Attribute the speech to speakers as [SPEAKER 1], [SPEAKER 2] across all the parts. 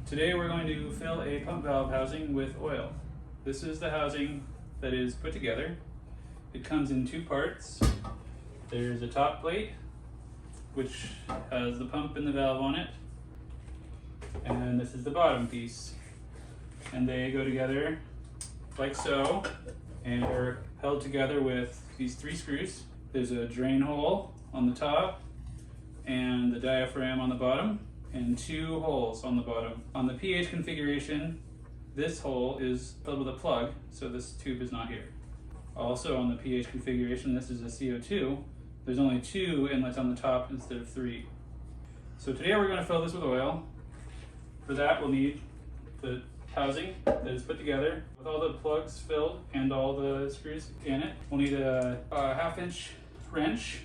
[SPEAKER 1] Today we're going to fill a pump valve housing with oil. This is the housing that is put together. It comes in two parts. There's a top plate, which has the pump and the valve on it. And this is the bottom piece. And they go together like so, and are held together with these three screws. There's a drain hole on the top, and the diaphragm on the bottom, and two holes on the bottom. On the pH configuration, this hole is filled with a plug, so this tube is not here. Also on the pH configuration, this is a CO2. There's only two inlets on the top instead of three. So today we're going to fill this with oil. For that we'll need the housing that is put together with all the plugs filled and all the screws in it. We'll need a 1/2-inch wrench,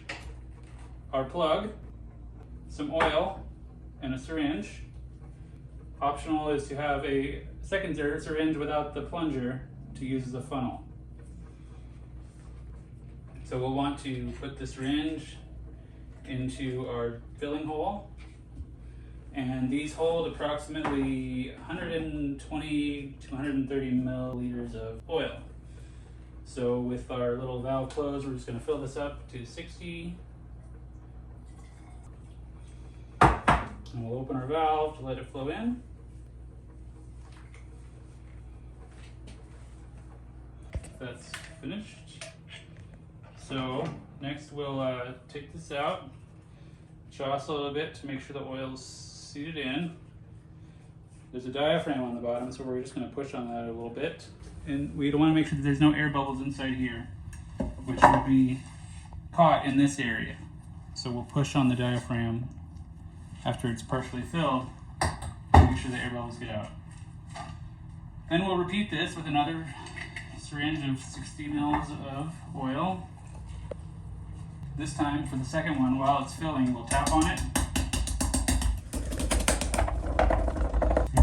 [SPEAKER 1] our plug, some oil, and a syringe. Optional is to have a second syringe without the plunger to use as a funnel. So we'll want to put the syringe into our filling hole, and these hold approximately 120 to 130 milliliters of oil. So with our little valve closed, we're just going to fill this up to 60. And we'll open our valve to let it flow in. That's finished. So next we'll take this out, jostle a little bit to make sure the oil's seated in. There's a diaphragm on the bottom, so we're just going to push on that a little bit. And we want to make sure that there's no air bubbles inside here, which will be caught in this area. So we'll push on the diaphragm after it's partially filled to make sure the air bubbles get out. Then we'll repeat this with another syringe of 60 mils of oil. This time, for the second one, while it's filling, we'll tap on it.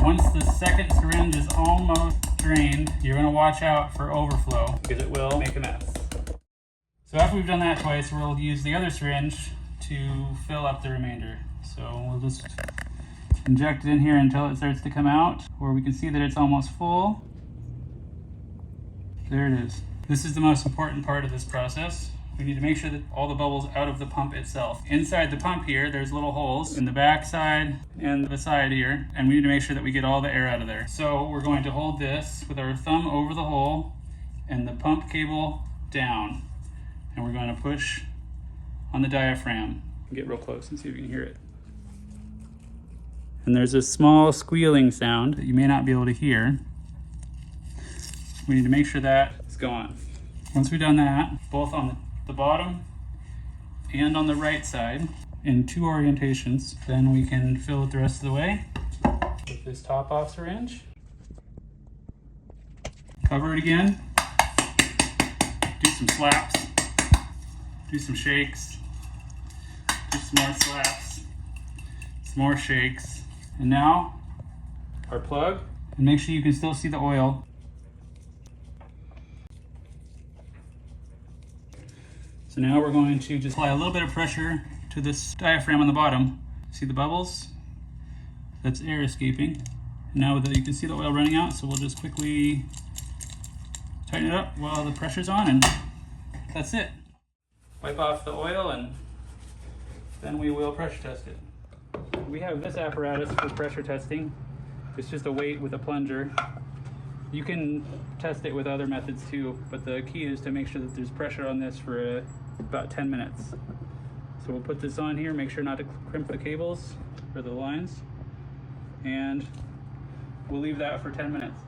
[SPEAKER 1] Once the second syringe is almost drained, you're going to watch out for overflow because it will make a mess. So after we've done that twice, we'll use the other syringe to fill up the remainder. So we'll just inject it in here until it starts to come out, where we can see that it's almost full. There it is. This is the most important part of this process. We need to make sure that all the bubbles out of the pump itself. Inside the pump here, there's little holes in the back side and the side here, and we need to make sure that we get all the air out of there. So we're going to hold this with our thumb over the hole and the pump cable down, and we're going to push on the diaphragm. Get real close and see if you can hear it. And there's a small squealing sound that you may not be able to hear. We need to make sure that is gone. Once we've done that, both on the bottom and on the right side in two orientations, then we can fill it the rest of the way with this top off syringe. Cover it again. Do some slaps. Do some shakes. Do some more slaps. Some more shakes. And now our plug, and make sure you can still see the oil. So now we're going to just apply a little bit of pressure to this diaphragm on the bottom. See the bubbles? That's air escaping. And now you can see the oil running out, so we'll just quickly tighten it up while the pressure's on, and that's it. Wipe off the oil, and then we will pressure test it. We have this apparatus for pressure testing. It's just a weight with a plunger. You can test it with other methods too, but the key is to make sure that there's pressure on this for about 10 minutes. So we'll put this on here, make sure not to crimp the cables or the lines, and we'll leave that for 10 minutes.